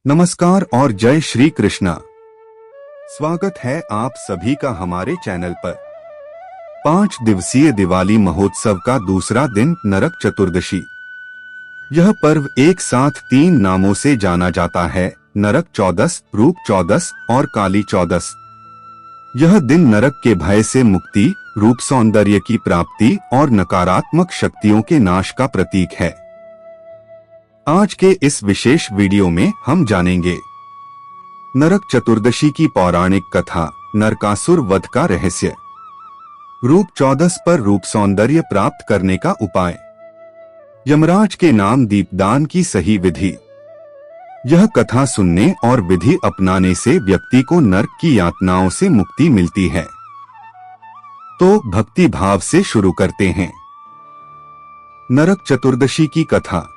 नमस्कार और जय श्री कृष्णा। स्वागत है आप सभी का हमारे चैनल पर। 5 दिवसीय दिवाली महोत्सव का दूसरा दिन नरक चतुर्दशी। यह पर्व एक साथ 3 नामों से जाना जाता है, नरक चौदस, रूप चौदस और काली चौदस। यह दिन नरक के भय से मुक्ति, रूप सौंदर्य की प्राप्ति और नकारात्मक शक्तियों के नाश का प्रतीक है। आज के इस विशेष वीडियो में हम जानेंगे नरक चतुर्दशी की पौराणिक कथा, नरकासुर वध का रहस्य, रूप चौदस पर रूप सौंदर्य प्राप्त करने का उपाय, यमराज के नाम दीपदान की सही विधि। यह कथा सुनने और विधि अपनाने से व्यक्ति को नरक की यातनाओं से मुक्ति मिलती है। तो भक्ति भाव से शुरू करते हैं। नरक चतुर्दशी की कथा।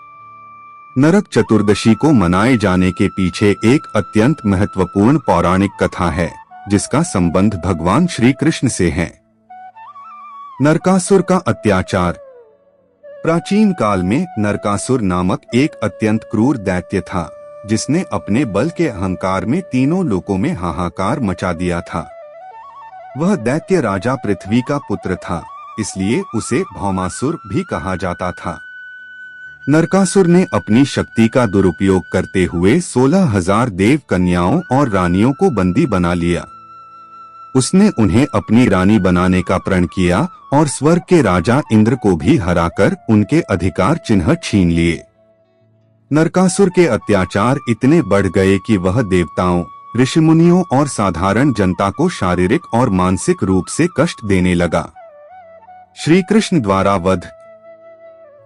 नरक चतुर्दशी को मनाए जाने के पीछे एक अत्यंत महत्वपूर्ण पौराणिक कथा है, जिसका संबंध भगवान श्री कृष्ण से है। नरकासुर का अत्याचार। प्राचीन काल में नरकासुर नामक एक अत्यंत क्रूर दैत्य था, जिसने अपने बल के अहंकार में तीनों लोकों में हाहाकार मचा दिया था। वह दैत्य राजा पृथ्वी का पुत्र था, इसलिए उसे भौमासुर भी कहा जाता था। नरकासुर ने अपनी शक्ति का दुरुपयोग करते हुए 16,000 देव कन्याओं और रानियों को बंदी बना लिया। उसने उन्हें अपनी रानी बनाने का प्रण किया और स्वर्ग के राजा इंद्र को भी हराकर उनके अधिकार चिन्ह छीन लिए। नरकासुर के अत्याचार इतने बढ़ गए कि वह देवताओं, ऋषिमुनियों और साधारण जनता को शारीरिक और मानसिक रूप से कष्ट देने लगा। श्री कृष्ण द्वारा वध।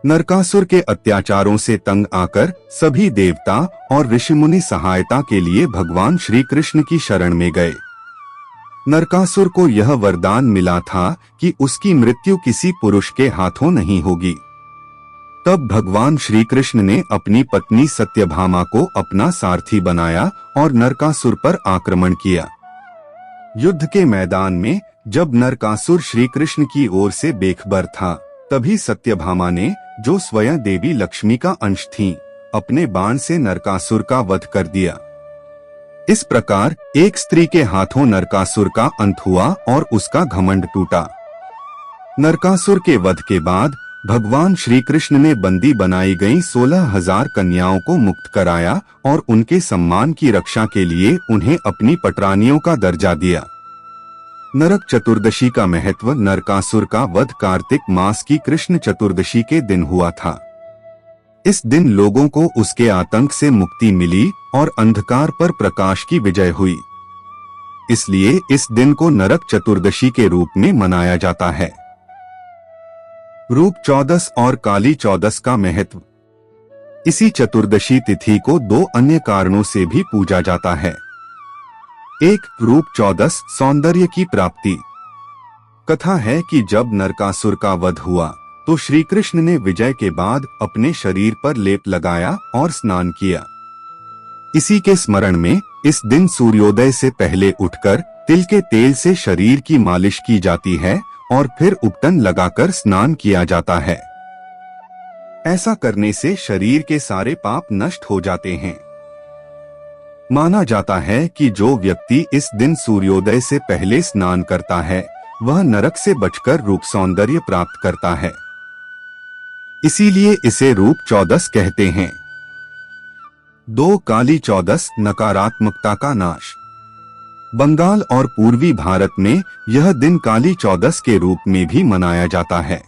नरकासुर के अत्याचारों से तंग आकर सभी देवता और ऋषिमुनि सहायता के लिए भगवान श्री कृष्ण की शरण में गए। नरकासुर को यह वरदान मिला था कि उसकी मृत्यु किसी पुरुष के हाथों नहीं होगी। तब भगवान श्री कृष्ण ने अपनी पत्नी सत्यभामा को अपना सारथी बनाया और नरकासुर पर आक्रमण किया। युद्ध के मैदान में जब नरकासुर श्री कृष्ण की ओर से बेखबर था, तभी सत्यभामा ने, जो स्वयं देवी लक्ष्मी का अंश थीं, अपने बाण से नरकासुर का वध कर दिया। इस प्रकार एक स्त्री के हाथों नरकासुर का अंत हुआ और उसका घमंड टूटा। नरकासुर के वध के बाद भगवान श्री कृष्ण ने बंदी बनाई गई 16,000 कन्याओं को मुक्त कराया और उनके सम्मान की रक्षा के लिए उन्हें अपनी पटरानियों का दर्जा दिया। नरक चतुर्दशी का महत्व। नरकासुर का वध कार्तिक मास की कृष्ण चतुर्दशी के दिन हुआ था। इस दिन लोगों को उसके आतंक से मुक्ति मिली और अंधकार पर प्रकाश की विजय हुई। इसलिए इस दिन को नरक चतुर्दशी के रूप में मनाया जाता है। रूप चौदस और काली चौदस का महत्व। इसी चतुर्दशी तिथि को 2 अन्य कारणों से भी पूजा जाता है। एक, रूप चौदस, सौंदर्य की प्राप्ति। कथा है कि जब नरकासुर का वध हुआ तो श्री कृष्ण ने विजय के बाद अपने शरीर पर लेप लगाया और स्नान किया। इसी के स्मरण में इस दिन सूर्योदय से पहले उठकर तिल के तेल से शरीर की मालिश की जाती है और फिर उपटन लगाकर स्नान किया जाता है। ऐसा करने से शरीर के सारे पाप नष्ट हो जाते हैं। माना जाता है कि जो व्यक्ति इस दिन सूर्योदय से पहले स्नान करता है, वह नरक से बचकर रूप सौंदर्य प्राप्त करता है। इसीलिए इसे रूप चौदस कहते हैं। 2, काली चौदस, नकारात्मकता का नाश। बंगाल और पूर्वी भारत में यह दिन काली चौदस के रूप में भी मनाया जाता है।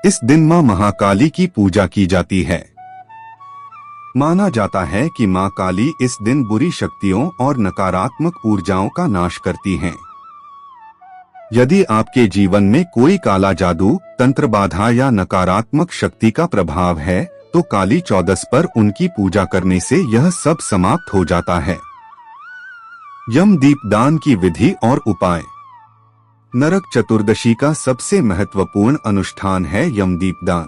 इस दिन मां महाकाली की पूजा की जाती है। माना जाता है कि मां काली इस दिन बुरी शक्तियों और नकारात्मक ऊर्जाओं का नाश करती हैं। यदि आपके जीवन में कोई काला जादू, तंत्र बाधा या नकारात्मक शक्ति का प्रभाव है, तो काली चौदस पर उनकी पूजा करने से यह सब समाप्त हो जाता है। यम दीपदान की विधि और उपाय। नरक चतुर्दशी का सबसे महत्वपूर्ण अनुष्ठान है यम दीपदान।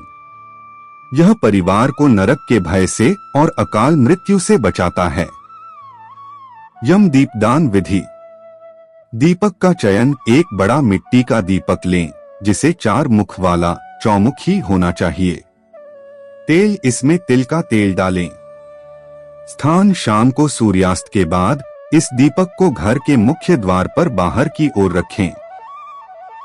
यह परिवार को नरक के भय से और अकाल मृत्यु से बचाता है। यम दीपदान विधि। दीपक का चयन। एक बड़ा मिट्टी का दीपक लें, जिसे 4 मुख वाला, चौमुखी होना चाहिए। तेल। इसमें तिल का तेल डालें। स्थान शाम को सूर्यास्त के बाद इस दीपक को घर के मुख्य द्वार पर बाहर की ओर रखें।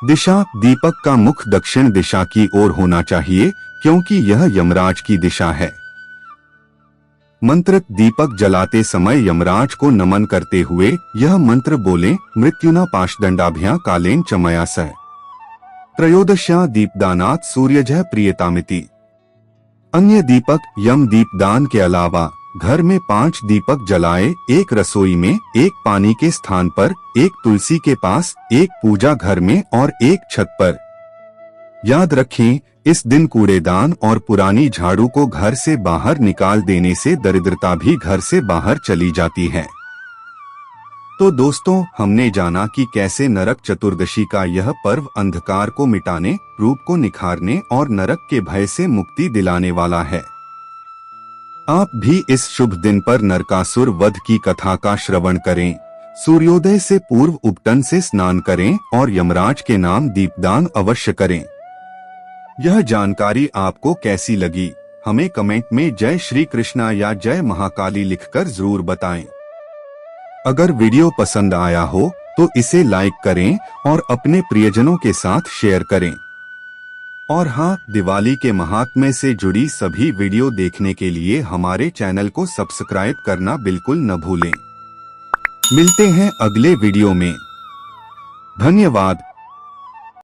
दिशा, दीपक का मुख दक्षिण दिशा की ओर होना चाहिए क्योंकि यह यमराज की दिशा है। मंत्र, दीपक जलाते समय यमराज को नमन करते हुए यह मंत्र बोलें, मृत्युना पाशदंडाभ्या कालेन चमया स त्रयोदश्या दीपदानात् सूर्यजः प्रियतामिति। अन्य दीपक, यम दीपदान के अलावा घर में 5 दीपक जलाए, एक रसोई में, एक पानी के स्थान पर, एक तुलसी के पास, एक पूजा घर में और एक छत पर। याद रखें, इस दिन कूड़ेदान और पुरानी झाड़ू को घर से बाहर निकाल देने से दरिद्रता भी घर से बाहर चली जाती है। तो दोस्तों, हमने जाना कि कैसे नरक चतुर्दशी का यह पर्व अंधकार को मिटाने, रूप को निखारने और नरक के भय से मुक्ति दिलाने वाला है। आप भी इस शुभ दिन पर नरकासुर वध की कथा का श्रवण करें, सूर्योदय से पूर्व उपटन से स्नान करें और यमराज के नाम दीपदान अवश्य करें। यह जानकारी आपको कैसी लगी, हमें कमेंट में जय श्री कृष्णा या जय महाकाली लिखकर जरूर बताएं। अगर वीडियो पसंद आया हो तो इसे लाइक करें और अपने प्रियजनों के साथ शेयर करें। और हाँ, दिवाली के महात्म्य से जुड़ी सभी वीडियो देखने के लिए हमारे चैनल को सब्सक्राइब करना बिल्कुल न भूलें। मिलते हैं अगले वीडियो में। धन्यवाद।